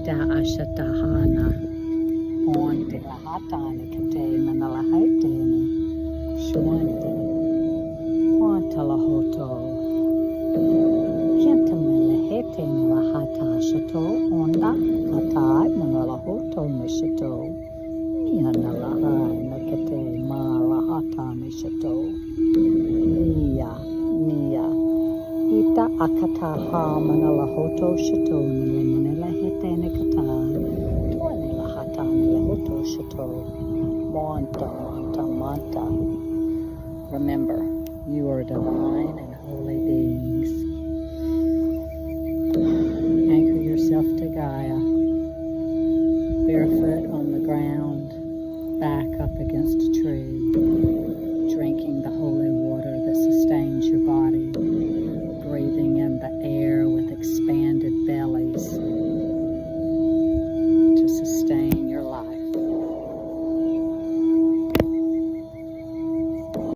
ita ashatahana. Ponte la hatani kate manala haiteni. Shuante. Ponte la hoto. Kientamele heteni la hata shato. Onda katai manala hoto nishato. Niana la hai nakate ma la hata nishato. Nia. Ita akata ha manala hoto shato nile manila hetene kata. Tuane la hata nile hoto shato. Monta. Remember, you are divine and holy beings.